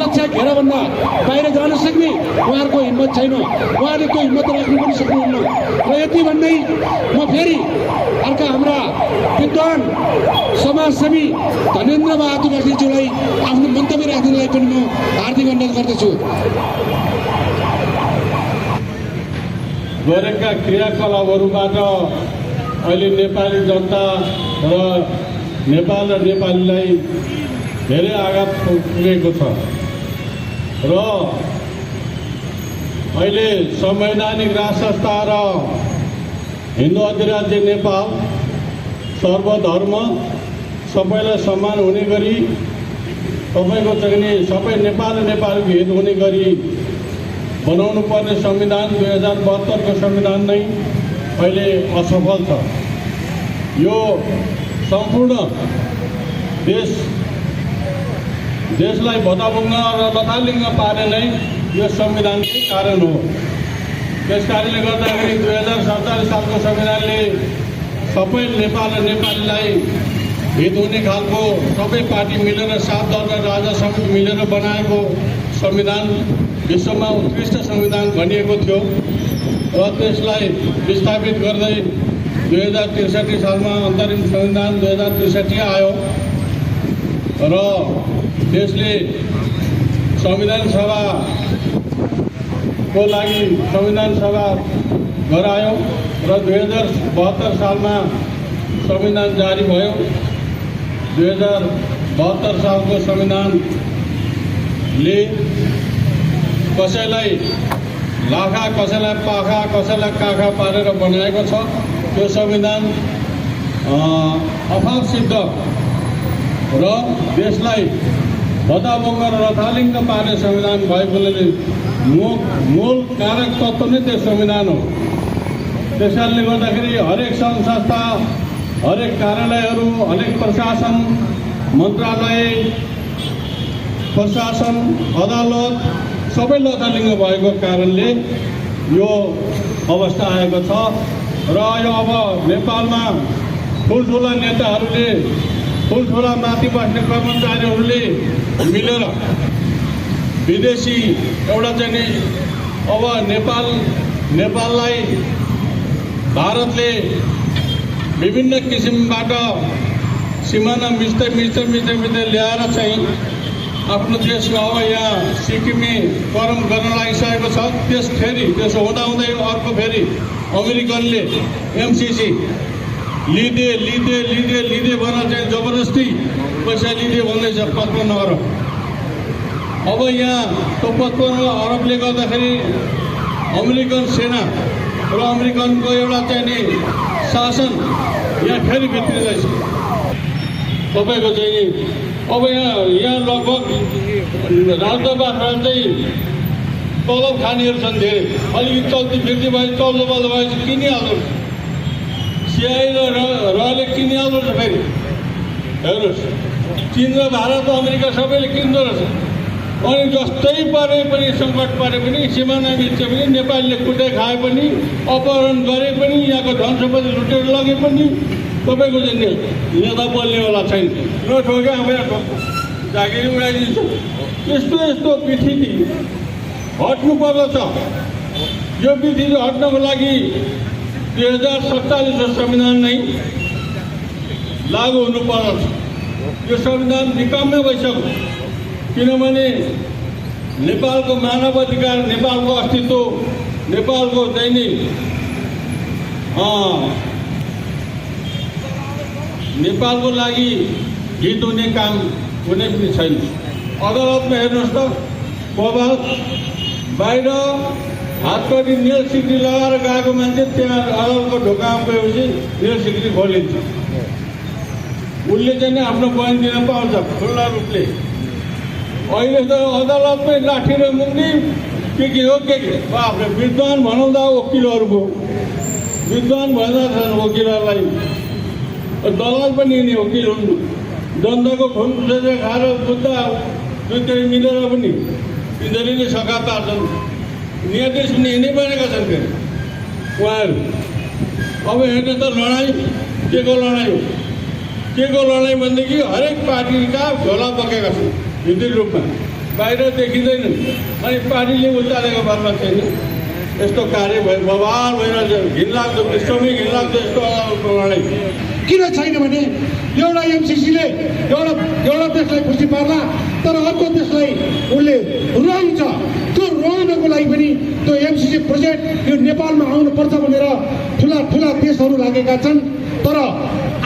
सुरक्षा घेराभन्दा बाहिर जान सक्ने उहाँहरूको हिम्मत छैन, उहाँले त्यो हिम्मत राख्नु पनि सक्नुहुन्न। र यति भन्दै म फेरि अर्का हाम्रा विद्वान समाजसेवी धनेन्द्र बहादुर राष्ट्रज्यूलाई आफ्नो मन्तव्य राख्नलाई पनि म हार्दिक अनुरोध गर्दछु। गरेका क्रियाकलापहरूबाट अहिले नेपाली जनता र नेपाल र नेपालीलाई धेरै आघात पुगेको छ र अहिले संवैधानिक राष्ट्र संस्था र हिन्दू अधिराज्य नेपाल सर्वधर्म सबैलाई सम्मान हुने गरी तपाईँको चाहिँ सबै नेपाल र नेपालीको हित हुने गरी बनाउनु पर्ने संविधान 2072 को संविधान नै अहिले असफल छ। यो सम्पूर्ण देशलाई भताभुङ्ग र लथालिङ्ग पार्ने नै यो संविधानकै कारण हो। त्यस कारणले गर्दाखेरि 2047 सालको संविधानले सबै नेपाल र नेपालीलाई हित हुने खालको सबै पार्टी मिलेर 7 दल र राजा समिति मिलेर बनाएको संविधान विश्वमा उत्कृष्ट संविधान भनिएको थियो र त्यसलाई विस्थापित गर्दै 2063 सालमा अन्तरिम संविधान 2063 आयो र देशले संविधान सभाको लागि संविधान सभा गरायो र 2072 सालमा संविधान जारी भयो। 2072 सालको संविधानले कसैलाई लाखा, कसैलाई पाखा, कसैलाई काखा पारेर बनाएको छ। त्यो संविधान अभाव सिद्ध र देशलाई भताभुङ्ग र लथालिङ्ग पार्ने संविधान भएकोले मूल कारक तत्त्व नै त्यो संविधान हो। त्यसैले गर्दाखेरि हरेक सङ्घ संस्था, हरेक कार्यालयहरू, हरेक प्रशासन, मन्त्रालय, प्रशासन, अदालत सबै लथालिङ्ग भएको कारणले यो अवस्था आएको छ। र यो अब नेपालमा ठुल्ठुला नेताहरूले, ठुल्ठुला माथि बस्ने कर्मचारीहरूले मिलेर विदेशी एउटा चाहिँ अब नेपाललाई भारतले विभिन्न किसिमबाट सिमाना मिच्दै ल्याएर चाहिँ आफ्नो देशमा अब यहाँ सिक्किमे करम गर्न लागिसकेको छ। त्यसो हुँदाहुँदै अर्को फेरि अमेरिकनले एमसिसी लिँदै भन्न चाहिँ जबरजस्ती पैसा लिँदै भन्दैछ 55 अरब। अब यहाँ त्यो 55 अरबले गर्दाखेरि अमेरिकन सेना र अमेरिकनको एउटा चाहिँ नि शासन यहाँ फेरि भित्रिँदैछ तपाईँको चाहिँ। अब यहाँ लगभग राजदरबारमा चाहिँ तलब खानेहरू छन् धेरै। अलिकति चल्ती फिर्ती भए चल्दो बल्दो भएपछि किनिहाल्दो रहेछ, सिआई र रले किनिहाल्दो रहेछ। फेरि हेर्नुहोस्, चीन र भारत र अमेरिका सबैले किन्दो रहेछ। अनि जस्तै परे पनि, सङ्कट परे पनि, सिमाना मिच्छ पनि, नेपालीले कुटाइ खाए पनि, अपहरण गरे पनि, यहाँको धन सम्पत्ति लुटेर लगे पनि तपाईँको चाहिँ नेता बोल्नेवाला छैन। नठोके हाम्रो जागिरी उडाइदिन्छ। यस्तो विधि हट्नु पर्दछ। यो विधि हट्नको लागि 2047 संविधान नै लागू हुनु पर्दछ। यो संविधान निकम्मे भइसक्यो, किनभने नेपालको मानव अधिकार, नेपालको अस्तित्व, नेपालको दैनिक नेपालको लागि हित हुने काम कुनै पनि छैन। अदालतमा हेर्नुहोस् त, बबाल बाहिर हातकडी नेल सिक्री लगाएर गएको मान्छे त्यहाँ अदालतको ढोकामा गएपछि नेल सिक्री खोलिन्छ। उसले चाहिँ आफ्नो बयान दिन पाउँछ खुल्ला रूपले। अहिले त अदालतमै लाठी र मुङ्गी के हो बाफ्रे विद्वान भनाउँदा वकिलहरूको विद्वान भएन छन्। वकिलहरूलाई दलाल पनि यिनी वकिल हुन्। द्वन्द्वको खुन खाएर बुद्धा दुईटै मिलेर पनि यिनीहरूले नै सघा पार्छन्। न्यायाधीश पनि यिनै बनेका छन् फेरि उहाँहरू। अब हेर्नु त लडाइँ के को लडाइँ हो? के को लडाइँ भनेदेखि हरेक पार्टीका झोला बोकेका छन् भित्री रूपमा। बाहिर देखिँदैनन् अनि पार्टीले उचालेको बारेमा छैन। यस्तो कार्य भयो बवाल भइरहेछ, घिनलाग्दो, विश्वमै घिनलाग्दो यस्तो प्रणाली किन छैन भने एउटा एमसिसीले एउटा देशलाई खुसी पार्ला, तर अर्को देशलाई उसले रुवाउँछ। त्यो रुवाउनको लागि पनि त्यो एमसिसी प्रोजेक्ट यो नेपालमा आउनुपर्छ भनेर ठुला ठुला देशहरू लागेका छन्। तर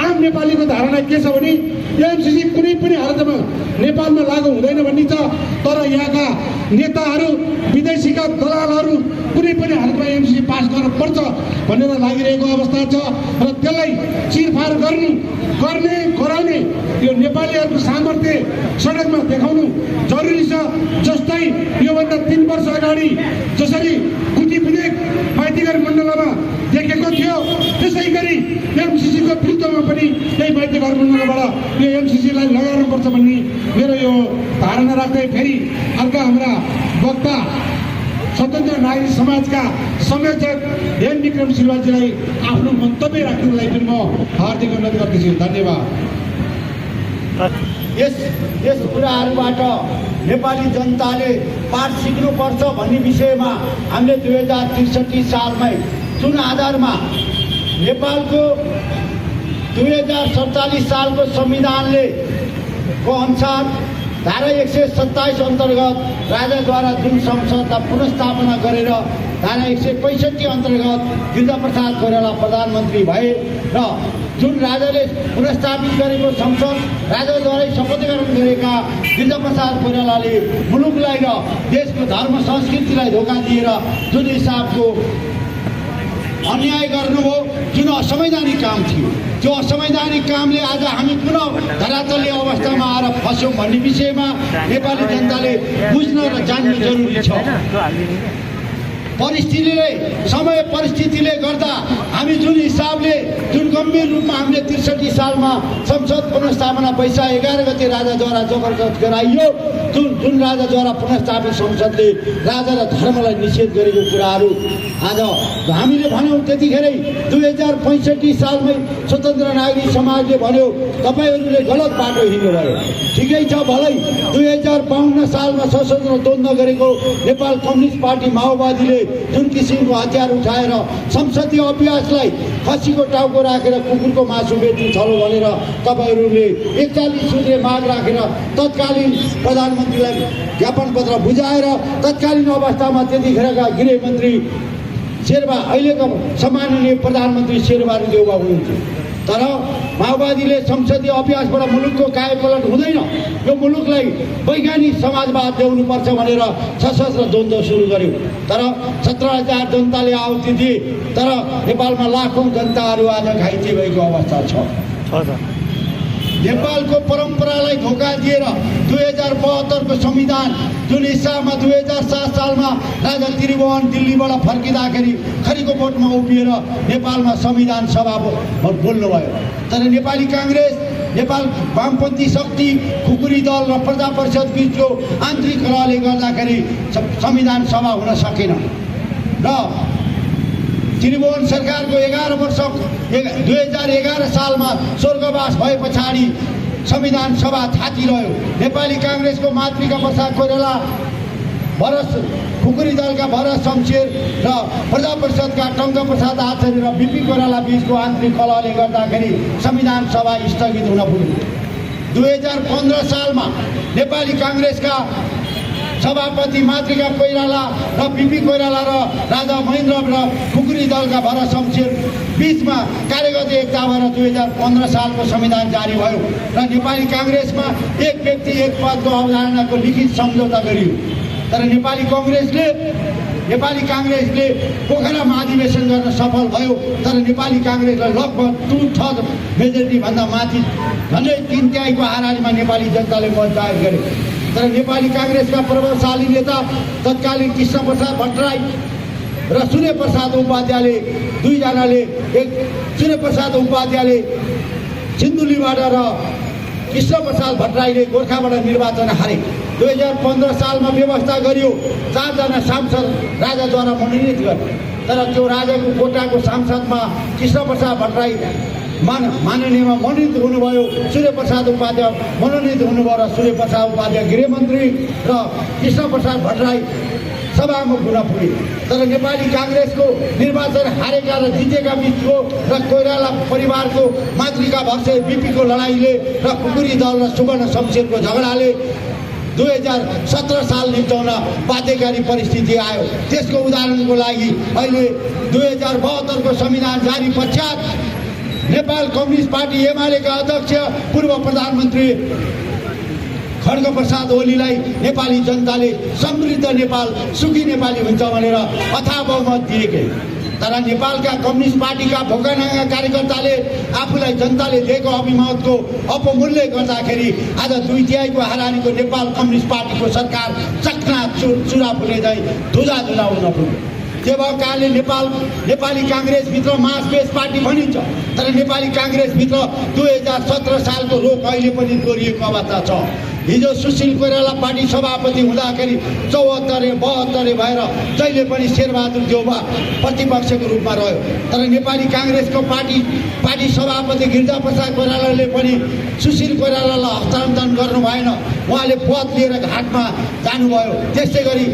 आम नेपालीको धारणा के छ भने एमसिसी कुनै पनि हालतमा नेपालमा लागू हुँदैन भन्ने छ। तर यहाँका नेताहरू, विदेशीका दलालहरू कुनै पनि हालतमा एमसिसी पास गर्नुपर्छ भनेर लागिरहेको अवस्था छ र त्यसलाई चिरफार गर्ने गराउने यो नेपालीहरूको सामर्थ्य सडकमा देखाउनु जरुरी छ। जस्तै योभन्दा 3 वर्ष अगाडि जसरी कुटी विधेयक माइतीघर मण्डलमा देखेको थियो, त्यसै गरी एमसिसीको विरुद्धमा पनि यही माइतीघर मण्डलबाट यो एमसिसीलाई लगाउनुपर्छ भन्ने मेरो यो धारणा राख्दै फेरि अर्का हाम्रा वक्ता स्वतन्त्र नागरिक समाजका संयोजक हेम विक्रम सिल्वाजीलाई आफ्नो मन्तव्य राख्नुलाई पनि म हार्दिक अनुरोध गर्दछु। धन्यवाद। यस कुराहरूबाट नेपाली जनताले पाठ सिक्नुपर्छ भन्ने विषयमा हामीले 2063 सालमै जुन आधारमा नेपालको 2047 सालको संविधानले को अनुसार धारा 127 अन्तर्गत राजाद्वारा जुन संसदलाई पुनर्स्थापना गरेर धारा 165 अन्तर्गत गिरिजाप्रसाद कोइराला प्रधानमन्त्री भए र जुन राजाले पुनर्स्थापित गरेको संसद राजाद्वारै शपथीकरण गरेका गिरिजाप्रसाद कोइरालाले मुलुकलाई र देशको धर्म संस्कृतिलाई धोका दिएर जुन हिसाबको अन्याय गर्नुभयो, जुन असंवैधानिक काम थियो, त्यो असंवैधानिक कामले आज हामी पुनः धरातलीय अवस्थामा आएर फस्यौँ भन्ने विषयमा नेपाली जनताले बुझ्न र जान्नु जरुरी छ। परिस्थितिले गर्दा हामी जुन हिसाबले जुन गम्भीर रूपमा हामीले 63 सालमा संसद पुनर्स्थापना वैशाख 11 गते राजाद्वारा जबरजस्त गराइयो, जुन राजाद्वारा पुनर्स्थापित संसदले राजा र धर्मलाई निषेध गरेको कुराहरू आज हामीले भन्यौँ। त्यतिखेरै 2065 सालमै स्वतन्त्र नागरिक समाजले भन्यो तपाईहरूले गलत बाटो हिँड्नुभयो। ठिकै छ भलै 2052 सालमा सशस्त्र द्वन्द्व गरेको नेपाल कम्युनिस्ट पार्टी माओवादीले जुन किसिमको हतियार उठाएर संसदीय अभ्यासलाई खसीको टाउको राखेर कुकुरको मासु बेच्नु छलो भनेर तपाईँहरूले 41 सूत्रीय माग राखेर तत्कालीन प्रधानमन्त्रीलाई ज्ञापन पत्र बुझाएर तत्कालीन अवस्थामा त्यतिखेरका गृहमन्त्री शेरबा, अहिलेको सम्माननीय प्रधानमन्त्री शेरबहादुर देउवा हुनुहुन्थ्यो। तर माओवादीले संसदीय अभ्यासबाट मुलुकको कायापलट हुँदैन, यो मुलुकलाई वैज्ञानिक समाजवाद ल्याउनुपर्छ भनेर सशस्त्र द्वन्द्व सुरु गर्यो। तर 17,000 जनताले आहुति दिए, तर नेपालमा लाखौँ जनताहरू आज घाइते भएको अवस्था छ। नेपालको परम्परालाई धोका दिएर 2072 को संविधान जुन हिसाबमा 2007 सालमा राजा त्रिभुवन दिल्लीबाट फर्किँदाखेरि खरीको बोटमा उभिएर नेपालमा संविधान सभा बोल्नुभयो। तर नेपाली काङ्ग्रेस, नेपाल वामपन्थी शक्ति, खुकुरी दल र प्रजा परिषद बीचको आन्तरिक कलहले गर्दाखेरि संविधान सभा हुन सकेन र त्रिभुवन सरकारको 11 वर्ष 2011 सालमा स्वर्गवास भए पछाडि संविधान सभा थातिरह्यो। नेपाली काङ्ग्रेसको मातृका प्रसाद कोइराला, खुकुरी दलका भरत शमशेर र प्रजा परिषदका टङ्क प्रसाद आचार्य र बिपी कोइराला बीचको आन्तरिक कलहले गर्दाखेरि संविधान सभा स्थगित हुन पुग्यो। 2015 सालमा नेपाली काङ्ग्रेसका सभापति मातृका कोइराला र बिपी कोइराला र राजा महेन्द्र र खुकुरी दलका भरत शमशेर बीचमा कार्यगत एकता भएर 2015 सालको संविधान जारी भयो र नेपाली काङ्ग्रेसमा एक व्यक्ति एक पदको अवधारणाको लिखित सम्झौता गरियो। तर नेपाली काङ्ग्रेसले पोखरा महाधिवेशन गर्न सफल भयो। तर नेपाली काङ्ग्रेसलाई लगभग 2/3 मेजोरिटीभन्दा माथि झन्डै 3/3 को हाराहारीमा नेपाली जनताले मत जाहेर गरे। तर नेपाली काङ्ग्रेसका प्रभावशाली नेता तत्कालीन कृष्णप्रसाद भट्टराई र सूर्यप्रसाद उपाध्यायले सूर्यप्रसाद उपाध्यायले सिन्धुलीबाट र कृष्णप्रसाद भट्टराईले गोर्खाबाट निर्वाचन हारे। 2015 सालमा व्यवस्था गरियो 4 जना सांसद राजाद्वारा मनोनित गरे। तर त्यो राजाको कोटाको सांसदमा कृष्णप्रसाद भट्टराई माननीयमा मनोनित हुनुभयो सूर्यप्रसाद उपाध्याय मनोनित हुनुभयो र सूर्यप्रसाद उपाध्याय गृहमन्त्री र कृष्णप्रसाद भट्टराई सभामुख हुन पुगे। तर नेपाली काङ्ग्रेसको निर्वाचन हारेका र जितेका बिचको र कोइराला परिवारको मातृका भक्ष्य बिपीको लडाइँले र कुकुरी दल र सुवर्ण शमशेरको झगडाले 2017 साल निम्ताउन बाध्यकारी परिस्थिति आयो। त्यसको उदाहरणको लागि अहिले 2072 को संविधान जारी पश्चात नेपाल कम्युनिस्ट पार्टी एमालेका अध्यक्ष पूर्व प्रधानमन्त्री खड्गप्रसाद ओलीलाई नेपाली जनताले समृद्ध नेपाल सुखी नेपाली हुन्छ भनेर अथाह बहुमत दिएकै। तर नेपालका कम्युनिस्ट पार्टीका भोकानाङ्गा कार्यकर्ताले आफूलाई जनताले दिएको अभिमतको अपमूल्य गर्दाखेरि आज 2/3 हारानीको नेपाल कम्युनिस्ट पार्टीको सरकार चक्ना चुरा फुले झैँ धुजा हुन पुग्यो। त्यो भएको कारणले नेपाली काङ्ग्रेसभित्र मासपेस पार्टी भनिन्छ, तर नेपाली काङ्ग्रेसभित्र 2017 सालको रोग अहिले पनि दोहोरिएको अवस्था छ। हिजो सुशील कोइराला पार्टी सभापति हुँदाखेरि 74-72 भएर जहिले पनि शेरबहादुर देउवा प्रतिपक्षको रूपमा रह्यो। तर नेपाली काङ्ग्रेसको पार्टी सभापति गिरिजाप्रसाद कोइरालाले पनि सुशील कोइरालालाई हस्तान्तरण गर्नु भएन, उहाँले पद लिएर घाटमा जानुभयो। त्यस्तै गरी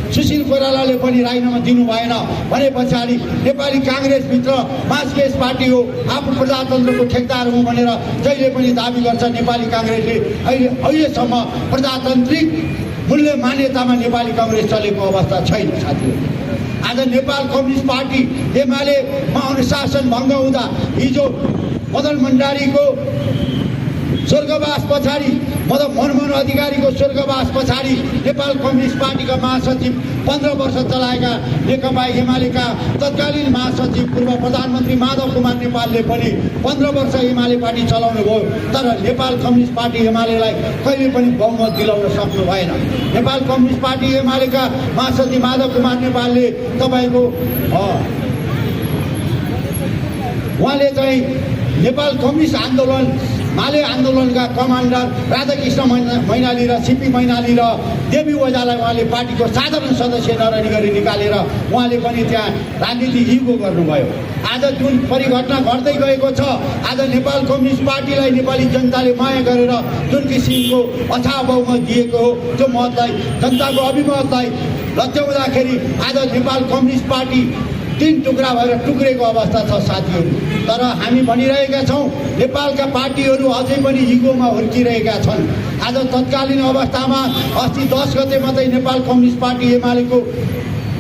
सुशील कोइरालाले पनि राजीनामा दिनु भएन भने पछाडि नेपाली काङ्ग्रेसभित्र मासपेस पार्टी हो, आफू प्रजातन्त्रको ठेकदार हुँ भनेर जहिले पनि दाबी गर्छ। नेपाली काङ्ग्रेसले अहिलेसम्म प्रजातान्त्रिक मूल्य मान्यतामा नेपाली काङ्ग्रेस चलेको अवस्था छैन। साथीहरू, आज नेपाल कम्युनिस्ट पार्टी एमालेमा अनुशासन भङ्ग हुँदा हिजो मदन भण्डारीको स्वर्गवास पछाडि मनमोहन अधिकारीको स्वर्गवास पछाडि नेपाल कम्युनिस्ट पार्टीका महासचिव 15 वर्ष चलाएका नेकपा एमालेका तत्कालीन महासचिव पूर्व प्रधानमन्त्री माधव कुमार नेपालले पनि 15 वर्ष एमाले पार्टी चलाउनु भयो। तर नेपाल कम्युनिस्ट पार्टी एमालेलाई कहिले पनि बहुमत दिलाउन सक्नु भएन। नेपाल कम्युनिस्ट पार्टी एमालेका महासचिव माधव कुमार नेपालले तपाईँको उहाँले चाहिँ नेपाल कम्युनिस्ट आन्दोलन माले आन्दोलनका कमान्डर राधाकृष्ण मैनाली र सिपी मैनाली र देवी ओझालाई उहाँले पार्टीको साधारण सदस्य नरहने गरी निकालेर उहाँले पनि त्यहाँ राजनीति हिगो गर्नुभयो। आज जुन परिघटना घट्दै गएको छ, आज नेपाल कम्युनिस्ट पार्टीलाई नेपाली जनताले माया गरेर जुन किसिमको अथाह बहुमत दिएको हो, त्यो मतलाई जनताको अभिमतलाई लत्याउँदाखेरि आज नेपाल कम्युनिस्ट पार्टी 3 टुक्रा भएर टुक्रेको अवस्था छ। साथीहरू, तर हामी भनिरहेका छौँ नेपालका पार्टीहरू अझै पनि हिगोमा हुर्किरहेका छन्। आज तत्कालीन अवस्थामा अस्ति 10 गते मात्रै नेपाल कम्युनिस्ट पार्टी एमालेको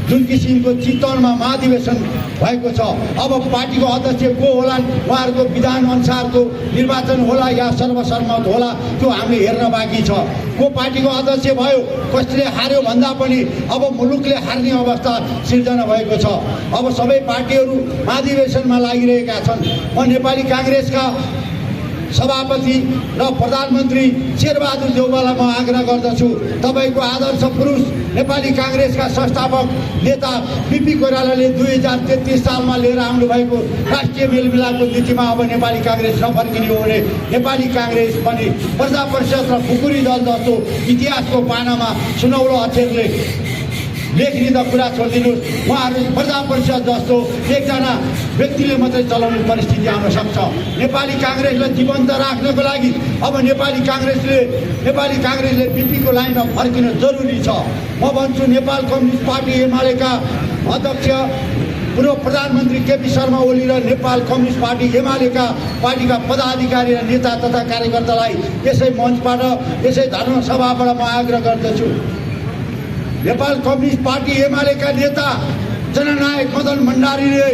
जुन किसिमको चितवनमा महाधिवेशन भएको छ, अब पार्टीको अध्यक्ष को होलान्, उहाँहरूको विधान अनुसारको निर्वाचन होला या सर्वसम्मत होला, त्यो हामीले हेर्न बाँकी छ। को पार्टीको अध्यक्ष भयो, कसले हार्यो भन्दा पनि अब मुलुकले हार्ने अवस्था सिर्जना भएको छ। अब सबै पार्टीहरू महाधिवेशनमा लागिरहेका छन्। म नेपाली काङ्ग्रेसका सभापति र प्रधानमन्त्री शेरबहादुर देउवालाई म आग्रह गर्दछु, तपाईँको आदर्श पुरुष नेपाली काङ्ग्रेसका संस्थापक नेता बिपी कोइरालाले 2033 सालमा लिएर आउनुभएको राष्ट्रिय मेलमिलापको नीतिमा अब नेपाली काङ्ग्रेस नफर्किने हो भने नेपाली काङ्ग्रेस पनि प्रजा परिषद र खुकुरी दल जस्तो इतिहासको पानामा सुनौलो अक्षरले लेख्ने त कुरा छोडिदिनुहोस्, उहाँहरू प्रजा परिषद जस्तो एकजना व्यक्तिले मात्रै चलाउने परिस्थिति आउन सक्छ। नेपाली काङ्ग्रेसलाई जीवन्त राख्नको लागि अब नेपाली काङ्ग्रेसले बिपीको लाइनमा फर्किन जरुरी छ। म भन्छु नेपाल कम्युनिस्ट पार्टी एमालेका अध्यक्ष पूर्व प्रधानमन्त्री केपी शर्मा ओली र नेपाल कम्युनिस्ट पार्टी एमालेका पार्टीका पदाधिकारी र नेता तथा कार्यकर्तालाई यसै मञ्चबाट यसै धर्मसभाबाट म आग्रह गर्दछु, नेपाल कम्युनिस्ट पार्टी एमालेका नेता जननायक मदन भण्डारीले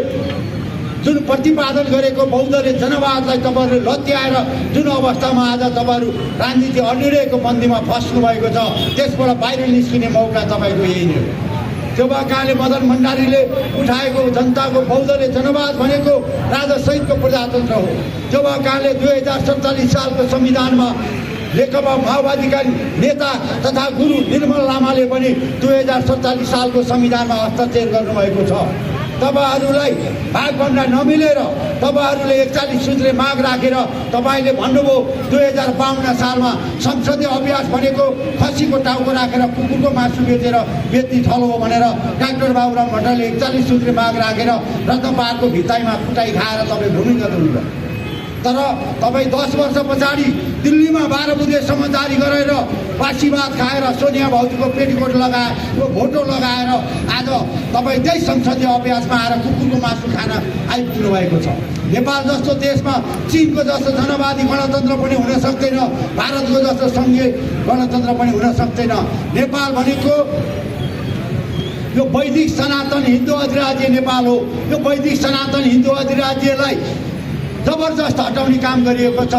जुन प्रतिपादन गरेको बौद्धले जनवादलाई तपाईँहरूले लत्याएर जुन अवस्थामा आज तपाईँहरू राजनीति अनिर्णयको बन्दीमा फस्नु भएको छ, त्यसबाट बाहिर निस्किने मौका तपाईँको यही नै हो। त्यो भएको कारणले मदन भण्डारीले उठाएको जनताको बौद्धले जनवाद भनेको राजासहितको प्रजातन्त्र हो। त्यो भएको कारणले 2047 सालको संविधानमा नेकपा माओवादीका नेता तथा गुरु निर्मल लामाले पनि 2047 सालको संविधानमा हस्ताक्षर गर्नुभएको छ। तपाईँहरूलाई भागभन्डा नमिलेर तपाईँहरूले 41 सूत्रे माग राखेर तपाईँले भन्नुभयो 2052 सालमा संसदीय अभ्यास भनेको खसीको टाउको राखेर कुकुरको मासु बेच्ने थलो हो भनेर डाक्टर बाबुराम भट्टराईले 41 सूत्रे माग राखेर रत्नपाहाडको भित्ताइमा कुटाइ खाएर तपाईँ भूमिगत हुनुभयो। तर तपाईँ 10 वर्ष पछाडि दिल्लीमा 12 बुँदेसम्म जारी गरेर बासी भात खाएर सोनिया भाउजूको पेटीकोट लगाएर भोटो लगाएर आज तपाईँ त्यही संसदीय अभ्यासमा आएर कुकुरको मासु खान आइपुग्नु भएको छ। नेपाल जस्तो देशमा चीनको जस्तो जनवादी गणतन्त्र पनि हुन सक्दैन, भारतको जस्तो सङ्घीय गणतन्त्र पनि हुन सक्दैन। नेपाल भनेको यो वैदिक सनातन हिन्दू अधिराज्य नेपाल हो। यो वैदिक सनातन हिन्दू अधिराज्यलाई जबरजस्त हटाउने काम गरिएको छ।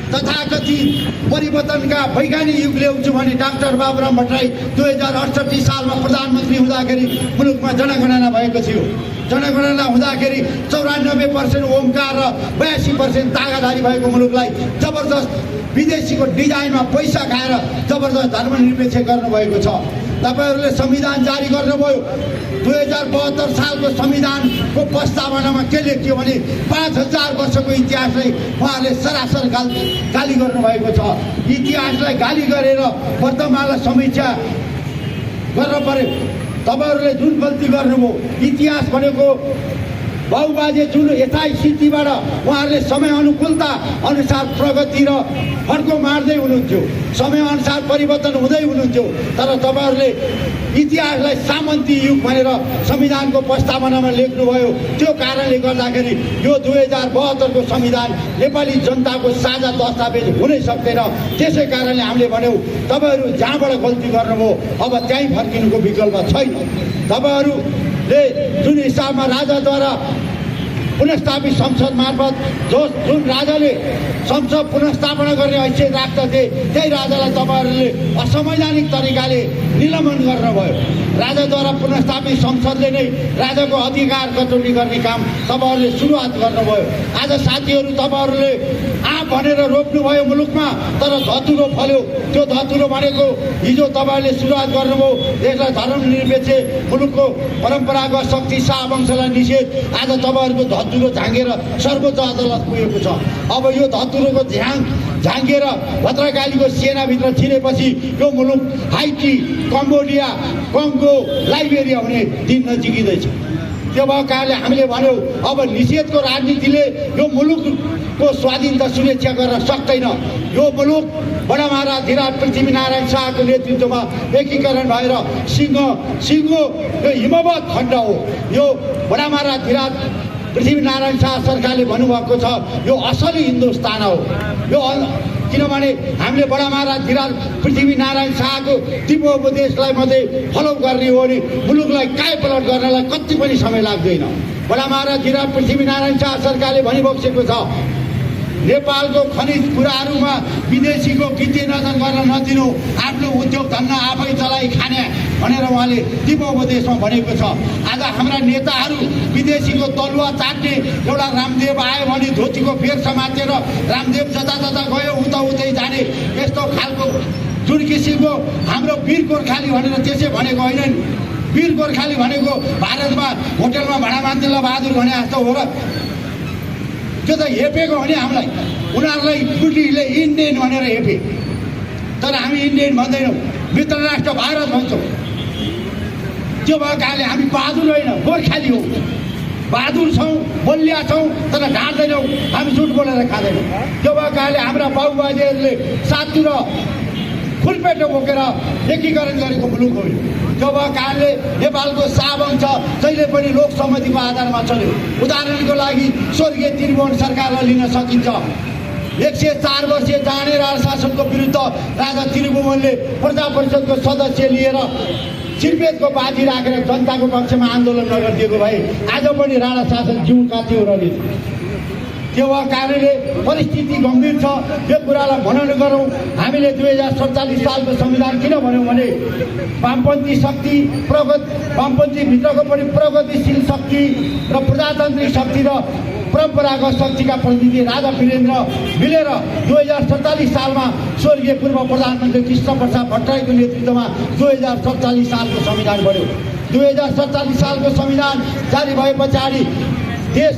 तथाकथित परिवर्तनका वैज्ञानिक युग ल्याउँछु भने डाक्टर बाबुराम भट्टराई 2068 सालमा प्रधानमन्त्री हुँदाखेरि मुलुकमा जनगणना भएको थियो। जनगणना हुँदाखेरि 94% ओमकार र 82% तागाधारी भएको मुलुकलाई जबरजस्त विदेशीको डिजाइनमा पैसा खाएर जबरजस्त धर्मनिरपेक्ष गर्नुभएको छ। तपाईँहरूले संविधान जारी गर्नुभयो। 2072 सालको संविधानको प्रस्तावनामा के लेखियो भने 5000 वर्षको इतिहासलाई उहाँहरूले सरासर गाली गर्नुभएको छ। इतिहासलाई गाली गरेर वर्तमानलाई समीक्षा गर्न पर्यो। तपाईँहरूले जुन गल्ती गर्नुभयो, इतिहास भनेको बाबुबाजे जुन यथास्थितिबाट उहाँहरूले समय अनुकूलता अनुसार प्रगति र फड्को मार्दै हुनुहुन्थ्यो, समयअनुसार परिवर्तन हुँदै हुनुहुन्थ्यो। तर तपाईँहरूले इतिहासलाई सामन्ती युग भनेर संविधानको प्रस्तावनामा लेख्नुभयो। त्यो कारणले गर्दाखेरि यो 2072 को संविधान नेपाली जनताको साझा दस्तावेज हुनै सक्दैन। त्यसै कारणले हामीले भन्यौँ तपाईँहरू जहाँबाट गल्ती गर्नुभयो अब त्यहीँ फर्किनुको विकल्प छैन। तपाईँहरूले जुन हिसाबमा राजाद्वारा पुनस्थापित संसद मार्फत जुन राजाले संसद पुनस्थापना गर्ने हैसियत राख्दथे त्यही राजालाई तपाईँहरूले असंवैधानिक तरिकाले निलम्बन गर्नुभयो। राजाद्वारा पुनस्थापित संसदले नै राजाको अधिकार कटौती गर्ने काम तपाईँहरूले सुरुवात गर्नुभयो। आज साथीहरू तपाईँहरूले आँप भनेर रोप्नुभयो मुलुकमा, तर धतुरो फल्यो। त्यो धतुरो भनेको हिजो तपाईँहरूले सुरुवात गर्नुभयो देशलाई धर्मनिरपेक्ष मुलुकको परम्परागत शक्ति शाहवंशलाई निषेध। आज तपाईँहरूको धतुरो झाँगेर सर्वोच्च अदालत पुगेको छ। अब यो धतुरोको झाँगेर भद्रकालीको सेनाभित्र छिरेपछि यो मुलुक हाइटी, कम्बोडिया, कङ्गो, लाइबेरिया हुने दिन नजिकिँदैछ। त्यो भएको कारणले हामीले भन्यौँ अब निषेधको राजनीतिले यो मुलुकको स्वाधीनता सुरक्षा गर्न सक्दैन। यो मुलुक बडा महाराज धीराज पृथ्वीनारायण शाहको नेतृत्वमा एकीकरण भएर सिङ्गो यो हिमवत खण्ड हो। यो बडा महाराज धीराज पृथ्वीनारायण शाह सरकारले भन्नुभएको छ यो असली हिन्दुस्तान हो। यो किनभने हामीले बडा महाराज धीराज पृथ्वीनारायण शाहको दिव्य उपदेशलाई मात्रै फलो गर्ने हो भने मुलुकलाई कायपलट गर्नलाई कति पनि समय लाग्दैन। बडा महाराज धीराज पृथ्वीनारायण शाह सरकारले भनिबक्सेको छ नेपालको खनिज कुराहरूमा विदेशीको वित्तीय नजर गर्न नदिनु, आफ्नो उद्योग धन्दा आफै चलाई खाने भनेर उहाँले दिव्य उपदेशमा भनेको छ। आज हाम्रा नेताहरू विदेशीको तलुवा चाट्ने एउटा रामदेव आयो भने धोतीको फेर समातेर रामदेव जता जता गयो उता उतै जाने यस्तो खालको जुन किसिमको हाम्रो वीर गोर्खाली भनेर त्यसै भनेको होइन। वीर गोर्खाली भनेको भारतमा होटलमा भाडा मान्थेलाई बहादुर भने जस्तो हो र? त्यो त हेपेको हो नि हामीलाई। उनीहरूलाई ब्रिटिसले इन्डियन भनेर हेपे, तर हामी इन्डियन भन्दैनौँ, मित्र राष्ट्र भारत भन्छौँ। त्यो भएको कारणले हामी बहादुर होइन गोर्खाली हो। बहादुर छौँ, बलिया छौँ, तर ढाँट्दैनौँ, हामी झुट बोलेर खाँदैनौँ। त्यो भएको कारणले हाम्रा बाबुबाजेहरूले साततिर फुलपेटो बोकेर एकीकरण गरेको मुलुक हो। त्यो भएको कारणले नेपालको शाहवंश जहिले पनि लोकसम्मतिको आधारमा चल्यो। उदाहरणको लागि स्वर्गीय त्रिभुवन सरकारलाई लिन सकिन्छ। 104 वर्षीय जाने राज शासनको विरुद्ध राजा त्रिभुवनले प्रजा परिषदको सदस्य लिएर सिरपेटको बाजी राखेर जनताको पक्षमा आन्दोलन नगरिदिएको भए आज पनि राणा शासन जिउका थियो रहने। त्यो भएको कारणले परिस्थिति गम्भीर छ। यो कुरालाई मनन गरौँ। हामीले 2047 सालको संविधान किन भन्यौँ भने वामपन्थी शक्ति वामपन्थीभित्रको पनि प्रगतिशील शक्ति र प्रजातान्त्रिक शक्ति र परम्परागत शक्तिका प्रतिनिधि राजा वीरेन्द्र मिलेर 2047 सालमा स्वर्गीय पूर्व प्रधानमन्त्री कृष्ण प्रसाद भट्टराईको नेतृत्वमा 2047 सालको संविधान बन्यो। 2047 सालको संविधान जारी भए पछाडि देश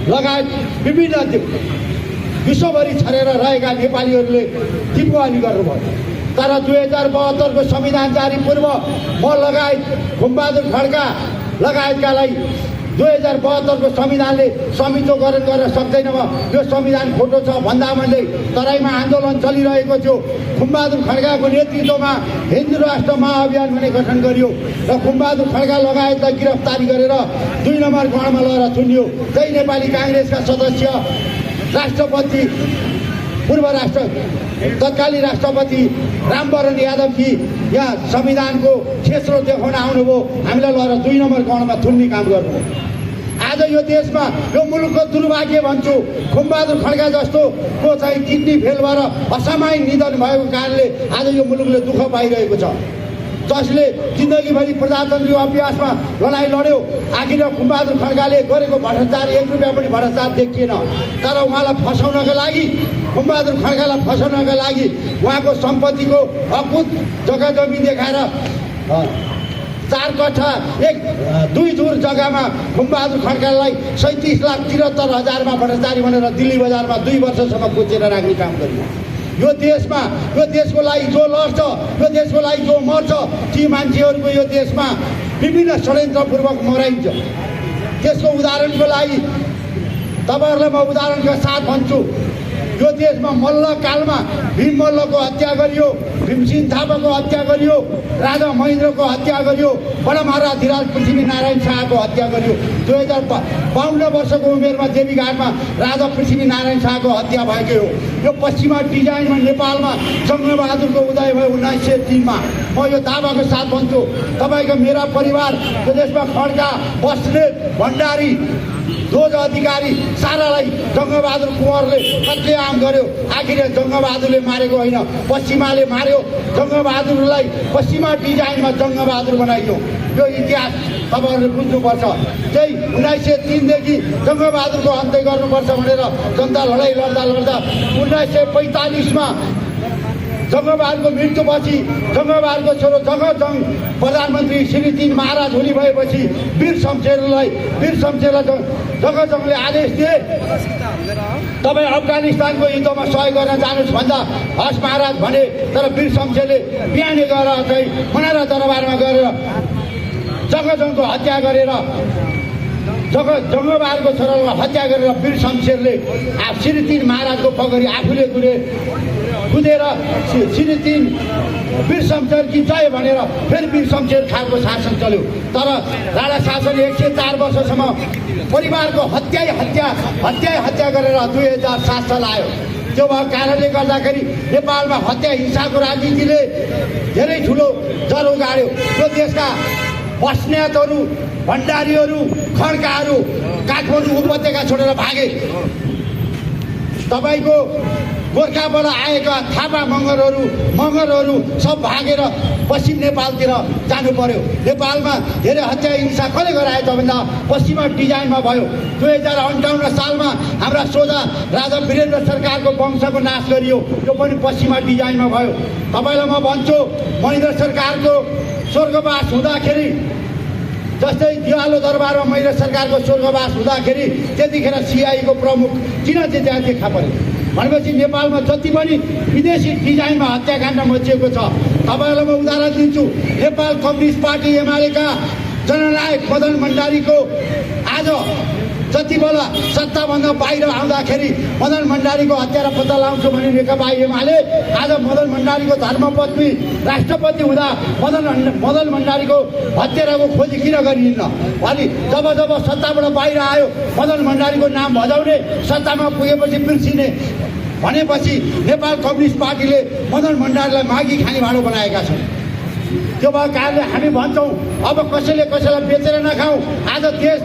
लगायत विभिन्न विश्वभरि छरेर रहेका नेपालीहरूले टिप्पणी गर्नुभयो। तर 2072 को संविधान जारी पूर्व म लगायत घुमबहादुर खड्का लगायतकालाई 2072 को संविधानले संविधानीकरण गर्न सक्दैन, यो संविधान खोटो छ भन्दा भन्दै तराईमा आन्दोलन चलिरहेको थियो। खुम्बहादुर खड्काको नेतृत्वमा हिन्दू राष्ट्र महाअभियान भने गठन गरियो र खुम्बहादुर खड्का लगायतलाई गिरफ्तारी गरेर 2 नम्बर गणमा लगेर थुनियो। त्यही नेपाली काङ्ग्रेसका सदस्य राष्ट्रपति पूर्व तत्कालीन राष्ट्रपति रामवरण यादवजी यहाँ संविधानको छेस्रो देखाउन आउनुभयो, हामीलाई लगेर 2 नम्बर गणमा थुन्ने काम गर्नुभयो। आज यो देशमा यो मुलुकको दुर्भाग्य भन्छु, खुम्बहादुर खड्का जस्तो को चाहिँ किडनी फेल भएर असामयिक निधन भएको कारणले आज यो मुलुकले दुःख पाइरहेको छ। जसले जिन्दगीभरि प्रजातन्त्री अभ्यासमा लडाइँ लड्यो, आखिर खुम्बहादुर खड्काले गरेको भ्रष्टाचार 1 रुपियाँ पनि भ्रष्टाचार देखिएन। तर उहाँलाई फसाउनका लागि, खुम्बहादुर खड्कालाई फसाउनका लागि उहाँको सम्पत्तिको अकुत जग्गा जमिन देखाएर 4 कट्ठा 2 धुर जग्गामा खुम्बहादुर खड्कालाई 37,73,000मा भ्रष्टाचारी भनेर दिल्ली बजारमा 2 वर्षसम्म कोचेर राख्ने काम गरियो। यो देशमा यो देशको लागि जो लड्छ, यो देशको लागि जो मर्छ, ती मान्छेहरूको यो देशमा विभिन्न षड्यन्त्रपूर्वक मराइन्छ। त्यसको उदाहरणको लागि तपाईँहरूलाई म उदाहरणको साथ भन्छु। यो देशमा मल्लकालमा भीम मल्लको हत्या गरियो, भीमसिंह थापाको हत्या गरियो, राजा महेन्द्रको हत्या गरियो, बडा महाराज धिराज पृथ्वीनारायण शाहको हत्या गरियो। 2052 वर्षको उमेरमा देवीघाटमा राजा पृथ्वीनारायण शाहको हत्या भएको हो। यो पश्चिमा डिजाइनमा नेपालमा जङ्गबहादुरको उदय भयो 1903मा। म यो दावाको साथ भन्छु, तपाईँको मेरा परिवार यो देशमा खड्का, बस्नेत, भण्डारी, ध्वज अधिकारी सारालाई जङ्गबहादुर कुँवरले कत्लेआम गर्यो। आखिर जङ्गबहादुरले मारेको होइन, पश्चिमाले मार्यो। जङ्गबहादुरलाई पश्चिमा डिजाइनमा जङ्गबहादुर बनाइयो। यो इतिहास तपाईँहरूले बुझ्नुपर्छ। त्यही 1903देखि जङ्गबहादुरको अन्त्य गर्नुपर्छ भनेर जनता लडाइँ लड्दा 1945मा जङ्गबहादुरको मृत्युपछि जङ्गबहादुरको छोरो जङ्गजङ प्रधानमन्त्री श्री 3 महाराज हुने भएपछि वीर शमशेरलाई जङ्गजङले आदेश दिए, तपाईँ अफगानिस्तानको युद्धमा सहयोग गर्न जानुहोस् भन्दा हस् महाराज भने। तर वीर शमशेरले बिहानै गएर चाहिँ मनारा दरबारमा गएर जङ्गजङको हत्या गरेर जङ्गबहादुरको छोरालाई हत्या गरेर वीर शमशेरले श्री 3 महाराजको पगडी आफूले कुदेर श्री 3 वीर शमशेर कि जय भनेर फेरि वीर शमशेर खालको शासन चल्यो। तर राणा शासनले 104 वर्षसम्म परिवारको हत्या गरेर 2007 साल आयो। त्यो भएको कारणले गर्दाखेरि नेपालमा हत्या हिंसाको राजनीतिले धेरै ठुलो जरो गाड्यो। यो देशका बस्नेतहरू, भण्डारीहरू, खड्काहरू काठमाडौँ उपत्यका छोडेर भागे। तपाईँको गोर्खाबाट आएका थापा मगरहरू सब भागेर पश्चिम नेपालतिर जानु पर्यो। नेपालमा धेरै हत्या हिंसा कसले गरायो त भन्दा पश्चिमा डिजाइनमा भयो। 2058 सालमा हाम्रा सोझा राजा वीरेन्द्र सरकारको वंशको नाश गरियो, यो पनि पश्चिमा डिजाइनमा भयो। तपाईँलाई म भन्छु, महेन्द्र सरकारको स्वर्गवास हुँदाखेरि, जस्तै दिवालो दरबारमा महेन्द्र सरकारको स्वर्गवास हुँदाखेरि त्यतिखेर सिआईको प्रमुख किन चाहिँ त्यहाँ देखा पर्यो भनेपछि नेपालमा जति पनि विदेशी डिजाइनमा हत्याकाण्ड मचिएको छ। तपाईँहरूलाई म उदाहरण दिन्छु, नेपाल कम्युनिस्ट पार्टी एमालेका जननायक मदन भण्डारीको आज जति बेला सत्ताभन्दा बाहिर आउँदाखेरि मदन भण्डारीको हत्यारा पत्ता लगाउँछु भने नेकपा एमाले आज मदन भण्डारीको धर्मपत्नी राष्ट्रपति हुँदा मदन भण्डारीको हत्याराको खोजी किन गरिन्न भने जब सत्ताबाट बाहिर आयो मदन भण्डारीको नाम भजाउने, सत्तामा पुगेपछि बिर्सिने भनेपछि नेपाल कम्युनिस्ट पार्टीले मदन भण्डारीलाई मागी खाने भाँडो बनाएका छन्। त्यो भएको कारणले हामी भन्छौँ अब कसैलाई बेचेर नखाउँ। आज देश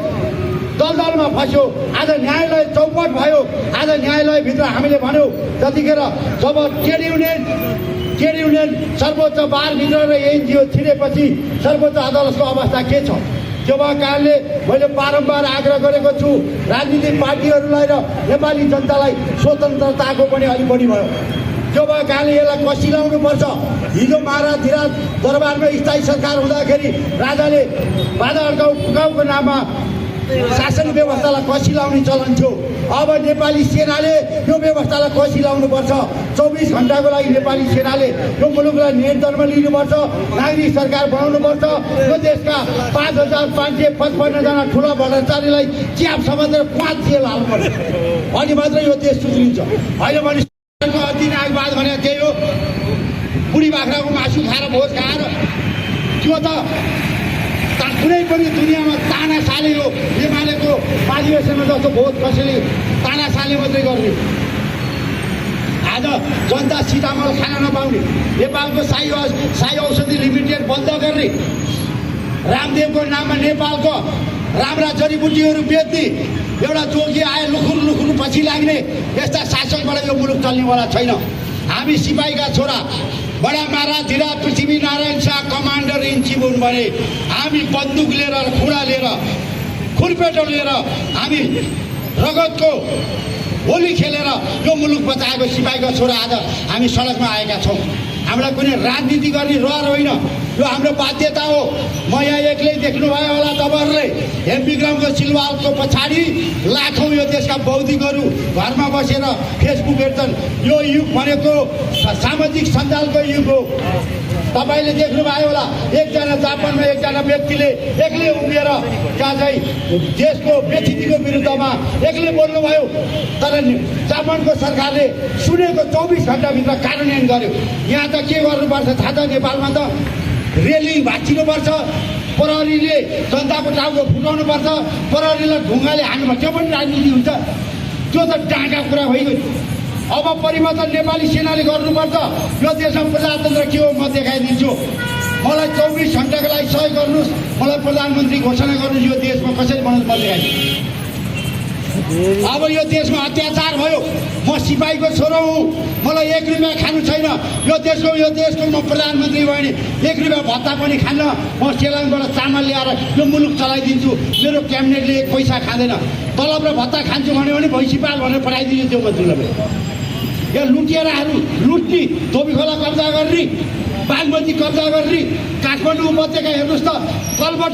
दलदलमा फस्यो, आज न्यायालय चौपट भयो। आज न्यायालयभित्र हामीले भन्यौँ जतिखेर जब ट्रेड युनियन सर्वोच्च बारभित्र र एनजिओ छिरेपछि सर्वोच्च अदालतको अवस्था के छ? त्यो भएको कारणले मैले बारम्बार आग्रह गरेको छु राजनीतिक पार्टीहरूलाई र नेपाली जनतालाई स्वतन्त्रताको पनि अलिक बढी भयो। त्यो भएको कारणले यसलाई कसिलाउनुपर्छ। हिजो महाराज धिराज दरबारमा स्थायी सरकार हुँदाखेरि राजाले बाधा अड्काउको नाममा शासन व्यवस्थालाई कसिलाउने चलन थियो। अब नेपाली सेनाले यो व्यवस्थालाई कसी लाउनुपर्छ। 24 घण्टाको लागि नेपाली सेनाले यो मुलुकलाई नियन्त्रणमा लिनुपर्छ, नागरिक सरकार बनाउनुपर्छ। यो देशका 5555 जना ठुला भ्रष्टाचारीलाई च्याप समातेर 5 जेल हाल्नुपर्छ, अनि मात्रै यो देश सुध्रिन्छ। होइन भने अधिनायकवाद भने त्यही हो, बुढी बाख्राको मासु खाएर भोज खाएर त्यो त कुनै पनि दुनियाँमा तानासाले हो। एमालेको महाधिवेशनमा जस्तो भोज कसैले तानासाले मात्रै गर्ने। आज जनता सीतामल खान नपाउने, नेपालको साई औषधि लिमिटेड बन्द गर्ने, रामदेवको नाममा नेपालको राम्रा जडीबुटीहरू बेच्ने, एउटा जोगी आए लुखुर पछि लाग्ने, यस्ता शासकबाट यो मुलुक चल्नेवाला छैन। हामी सिपाहीका छोरा बडा महाराज धीरा Prithvinarayan Shah commander in chief हुन् भने हामी बन्दुक लिएर, खुडा लिएर, खुरपेटो लिएर, हामी रगतको होली खेलेर यो मुलुक बचाएको सिपाहीका छोरा आज हामी सडकमा आएका छौँ। हामीलाई कुनै राजनीति गर्ने रहर होइन, यो हाम्रो बाध्यता हो। म यहाँ एक्लै देख्नुभयो होला तपाईँहरूले, हेमविक्रमको सिलवालको पछाडि लाखौँ यो देशका बौद्धिकहरू घरमा बसेर फेसबुक हेर्छन्। यो युग भनेको सामाजिक सञ्जालको युग हो। तपाईँले देख्नुभयो होला, एकजना जापानमा एकजना व्यक्तिले एक्लै उभिएर त्यहाँ चाहिँ देशको व्यथितिको विरुद्धमा एक्लै बोल्नुभयो, तर जापानको सरकारले सुनेको 24 घण्टाभित्र कार्यान्वयन गर्यो। यहाँ त के गर्नुपर्छ थाहा छ? नेपालमा त रेली भाँचिनुपर्छ, प्रहरीले जनताको टाउको फुटाउनुपर्छ, प्रहरीलाई ढुङ्गाले हान्नुपर्छ। त्यो पनि राजनीति हुन्छ? त्यो त डाँगा कुरा भइगयो। अब परिवर्तन नेपाली सेनाले गर्नुपर्छ। यो देशमा प्रजातन्त्र के हो म देखाइदिन्छु। मलाई 24 घण्टाको लागि सहयोग गर्नुहोस्, मलाई प्रधानमन्त्री घोषणा गर्नुहोस्। यो देशमा कसरी बनाउनु म देखाइदिन्छु। अब यो देशमा अत्याचार भयो, म सिपाहीको छोरो हुँ, मलाई 1 रुपियाँ खानु छैन। यो देशको म प्रधानमन्त्री भयो भने 1 रुपियाँ भत्ता पनि खान्न। म सेलाङबाट चामल ल्याएर यो मुलुक चलाइदिन्छु। मेरो क्याबिनेटले 1 पैसा खाँदैन। तलब र भत्ता खान्छु भन्यो भने भैँसीपाल भनेर पठाइदिन्छु त्यो मन्त्रीलाई। यहाँ लुटिएराहरू लुट्ने, धोबी खोला कब्जा गर्ने, बागमती कब्जा गर्ने, काठमाडौँ उपत्यका हेर्नुहोस् त कलबट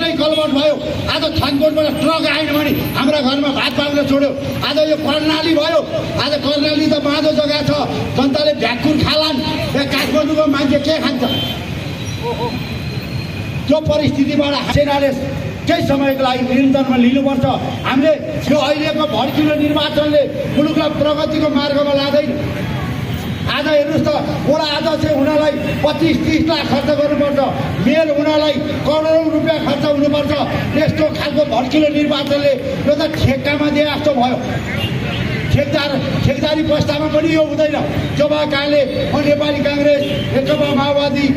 भयो। आज छनकोटबाट ट्रक आएन भने हाम्रा घरमा भात पाउन छोड्यो। आज यो कर्णाली भयो, आज कर्णाली त बाँधो जग्गा छ, जनताले भ्याकुर खालान्। यहाँ काठमाडौँको मान्छे के खान्छ? त्यो परिस्थितिबाट सेनाले केही समयको लागि नियन्त्रणमा लिनुपर्छ। हामीले यो अहिलेको भड्किलो निर्वाचनले मुलुकलाई प्रगतिको मार्गमा लाँदैन। आज हेर्नुहोस् त, वडा अध्यक्ष हुनलाई 25-30 लाख खर्च गर्नुपर्छ, मेयर हुनलाई करोडौँ रुपियाँ खर्च हुनुपर्छ। यस्तो खालको भड्किलो निर्वाचनले यो त ठेक्कामा दिए जस्तो भयो। ठेकदारी प्रस्तावमा पनि यो हुँदैन। जो भएको कारणले म नेपाली काङ्ग्रेस, नेकपा माओवादी,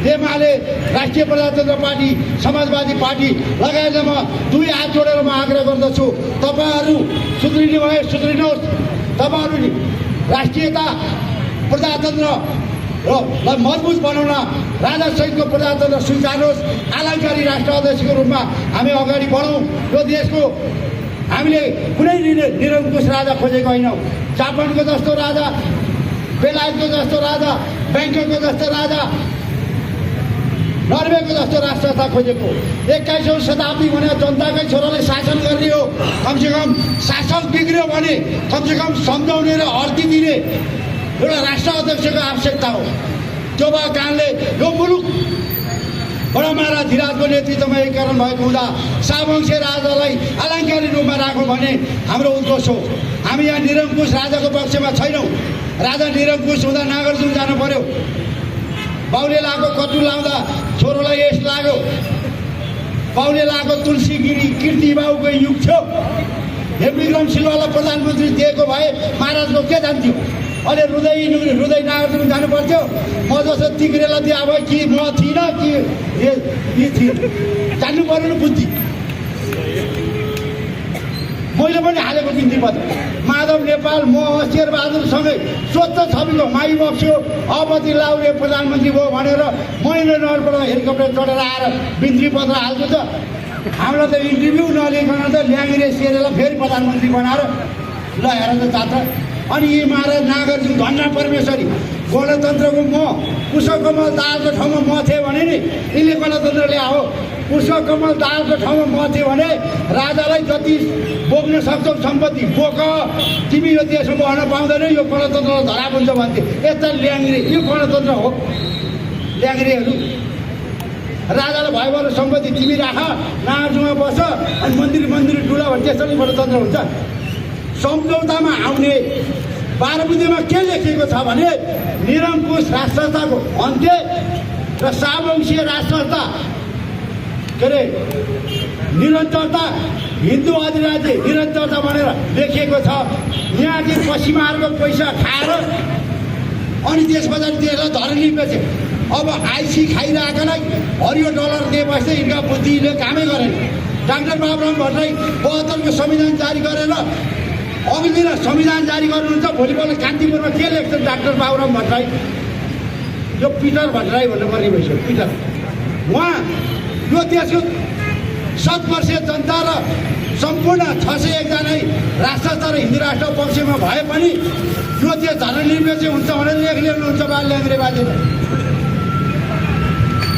एमाले, राष्ट्रिय प्रजातन्त्र पार्टी, समाजवादी पार्टी लगायतमा 2 हात जोडेर म आग्रह गर्दछु, तपाईँहरू सुध्रिने भए सुध्रिनुहोस्। तपाईँहरू राष्ट्रियता, प्रजातन्त्रलाई मजबुत बनाउन राजासहितको प्रजातन्त्र स्वीकार्नुहोस्। आलङ्कारी राष्ट्र अध्यक्षको रूपमा हामी अगाडि बढौँ। यो देशको हामीले कुनै निरङ्कुश राजा खोजेको होइनौँ। जापानको जस्तो राजा, बेलायतको जस्तो राजा, ब्याङ्ककको जस्तो राजा, नर्वेको जस्तो राष्ट्रता खोजेको। 21औं शताब्दी भने जनताकै छोराले शासन गर्ने हो। कमसेकम शासक बिग्रियो भने कमसेकम सम्झाउने र अर्ती दिने एउटा राष्ट्र अध्यक्षको आवश्यकता हो। त्यो भएको कारणले यो मुलुक बडा महाराज धीराजको नेतृत्वमा एकीकरण भएको हुँदा सावंशे राजालाई अलङ्कारी रूपमा राखौँ भने हाम्रो उद्घोष हो। हामी यहाँ निरङ्कुश राजाको पक्षमा छैनौँ। राजा निरङ्कुश हुँदा नागार्जुन जानु पर्यो। बाउले लाएको कटु लाउँदा छोरोलाई यस लाग्यो। बाउले लाएको तुलसी गिरी कीर्ति बाउको युग थियो। हेमविक्रम सिलवाललाई प्रधानमन्त्री दिएको भए महाराजको के जान्थ्यो? अहिले रुँदै नागार्जुन जानु पर्थ्यो। म जस्तो तिग्रेलाई दिए अब कि म थिइनँ कि यी थिएँ, जान्नु पऱ्यो नि बुद्धि। मैले पनि हालेको बिन्ती पत्र माधव नेपाल, म शेरबहादुरसँगै स्वच्छ छविको माई बक्स्यो अपति लाउले प्रधानमन्त्री भयो भनेर महेन्द्रनगरबाट हेलिकप्टर चढेर आएर बिन्ती पत्र हाल्छु त। हामीलाई त इन्टरभ्यू नलिकन त ल्याङ्गिरे सेरेलाई फेरि प्रधानमन्त्री बनाएर ल हेर त जात्रा। अनि यी महाराज नागार्जुन, धन्ना परमेश्वरी गणतन्त्रको म पुष्पकमल दाहालको ठाउँमा म थिएँ भने नि यिनले गणतन्त्र ल्याओ। पुष्पकमल दाहालको ठाउँमा म थिएँ भने राजालाई जति बोक्न सक्छौ सम्पत्ति बोक, तिमी यो देशमा बस्न पाउँदैन, यो गणतन्त्रलाई धराप हुन्छ भन्थे। यता ल्याङ्ग्रे, यो गणतन्त्र हो। ल्याङ्ग्रेहरू राजालाई भयो भने सम्पत्ति तिमी राख, नाजुमा बस, अनि मन्दिर डुला भने त्यसरी गणतन्त्र हुन्छ। सम्झौतामा आउने 12 बुँदेमा के लेखिएको छ भने निरङ्कुश राजसंस्थाको अन्त्य र सावंशीय राजसंस्था के अरे निरन्तरता, हिन्दू अधिराज्य निरन्तरता भनेर लेखिएको छ। यहाँ चाहिँ पश्चिमाहरूको पैसा खाएर अनि देश बजार देशलाई धरनी बेचे। अब आइसी खाइरहेकोलाई हरियो डलर दिएपछि यिनका बुद्धिले कामै गरेन। डाक्टर बाबुराम भट्टराई 72 को संविधान जारी गरेर अघि दिन संविधान जारी गर्नुहुन्छ, भोलिपल्ट कान्तिपुरमा के लेख्छ डाक्टर बाबुराम भट्टराई? यो पिटर भट्टराई भन्नुपर्ने भइसक्यो, पिटर। उहाँ यो देशको 100% जनता र सम्पूर्ण 601 जना राष्ट्रस्थ र हिन्दू राष्ट्र पक्षमा भए पनि यो देश धर्मनिरपेक्ष हुन्छ भनेर लेख ल्याउनुहुन्छ बाल ल्याङ्ग्रे बाजेले।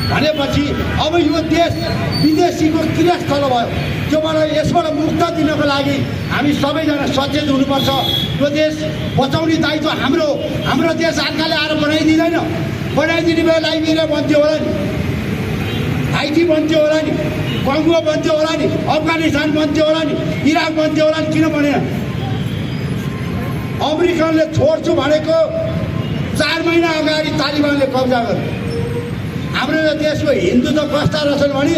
भनेपछि अब यो देश विदेशीको क्रियास्थल भयो। त्योबाट यसबाट मुक्त दिनको लागि हामी सबैजना सचेत हुनुपर्छ। यो देश बचाउने दायित्व हाम्रो। हाम्रो देश अर्काले आएर बनाइदिँदैन। बनाइदिने बेला लाइबेरिया बन्थ्यो होला नि, हाइटी बन्थ्यो होला नि, कङ्गो बन्थ्यो होला नि, अफगानिस्तान बन्थ्यो होला नि, इराक बन्थ्यो होला नि, किन बनेन? अमेरिकनले छोड्छु भनेको 4 महिना अगाडि तालिबानले कब्जा गर्यो। हाम्रो यो देशको हिन्दू त कस्ता रहेछन् भने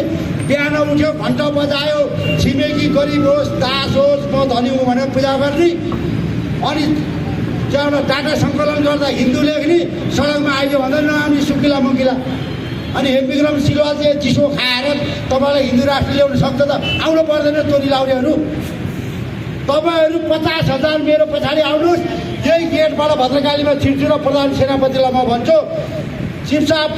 बिहान उठ्यो, घन्टा बजायो, छिमेकी गरिब होस्, दास होस्, म धनी हुँ भनेर पूजा गर्ने, अनि त्यहाँबाट डाटा सङ्कलन गर्दा हिन्दू लेख्ने, सडकमा आइदियो भन्दा नआउने सुकिला मुकिला। अनि हेमविक्रम सिलवाल चाहिँ चिसो खाएर तपाईँलाई हिन्दू राष्ट्र ल्याउन सक्छ त? आउनु पर्दैन चोरी लाउनेहरू। तपाईँहरू 50,000 मेरो पछाडि आउनुहोस्, यही गेटबाट भद्रकालीमा छिर्छु र प्रधान सेनापतिलाई म भन्छु, चिफ साहब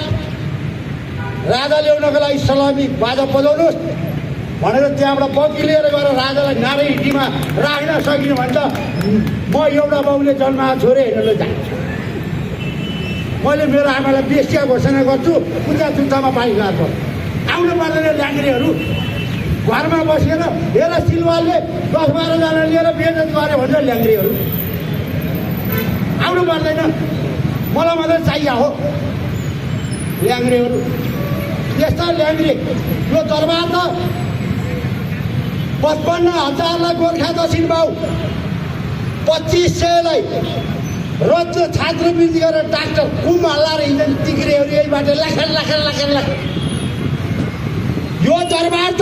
राजा ल्याउनको लागि सलामी बाजा बजाउनुहोस् भनेर त्यहाँबाट बग्गी लिएर गएर राजालाई नारै हिटीमा राख्न सकिने भन्छ। म एउटा बाउले जन्माएको छोरे हेर्न जान्छु। मैले मेरो आमालाई बेस्या घोषणा गर्छु, पूजा चुच्चामा पानी लाग्छ। आउनु पर्दैन ल्याङ्ग्रेहरू। घरमा बसेर हेर सिलवालले 10-12 जना लिएर बेजत गरे भन्छ ल्याङ्ग्रेहरू। आउनु पर्दैन, मलाई मात्रै चाहियो हो ल्याङ्ग्रेहरू। यस्ता ल्याङ्ग्रे यो दरबार त 55,000लाई गोर्खा दक्षिण बाउ, 2500लाई रज छात्रवृत्ति गरेर डाक्टर कुम हल्लाएर हिँड्छन् टिग्रेहरू यही बाटो लाख। यो दरबार त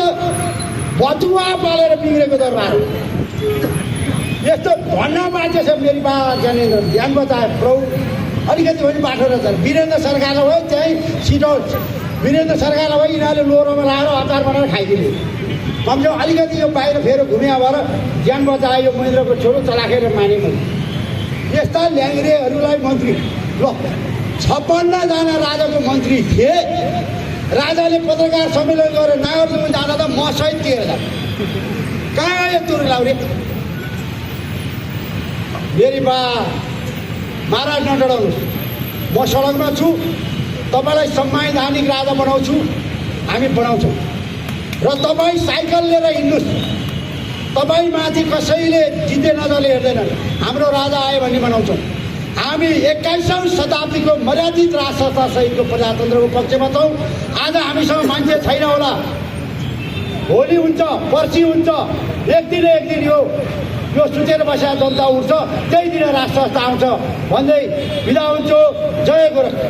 बचुवा पालेर बिग्रेको दरबार हो। यस्तो भन्न बाध्य छ। मेरो बा ज्ञानेन्द्र ध्यान बचाए प्रभु अलिकति पनि बाटो रहेछ। वीरेन्द्र सरकारलाई भयो त्यहीँ छिटो वीरेन्द्र सरकारलाई भयो यिनीहरूले लोरोमा लाएर अचार बनाएर खाइदिने। कमसेकम अलिकति यो बाहिर फेरि घुमिया भएर ज्यान बचाए। यो महेन्द्रको छोरो चलाखेर माने मैले। यस्ता ल्याङ्ग्रेहरूलाई मन्त्री ल 56 जना राजाको मन्त्री थिए। राजाले पत्रकार सम्मेलन गरेर नागरजुमा जाँदा त म सहित 13,000। कहाँ यो तुर लाउने? मेरी बा महाराज नडराउनुहोस्, म सडकमा छु, तपाईँलाई संवैधानिक राजा बनाउँछु, हामी बनाउँछौँ। र तपाईँ साइकल लिएर हिँड्नुहोस्। तपाईँ माथि कसैले जिते नजरले हेर्दैनन्। हाम्रो राजा आयो भन्ने बनाउँछौँ। हामी 21औं शताब्दीको मर्यादित राजसंस्थासहितको प्रजातन्त्रको पक्षमा छौँ। आज हामीसँग मान्छे छैन होला, भोलि हुन्छ, पर्सि हुन्छ, एक दिन यो सुतेर बसेका जनता उठ्छ, त्यही दिन राजसंस्था आउँछ भन्दै बिदा हुन्छु। जय गोरखा।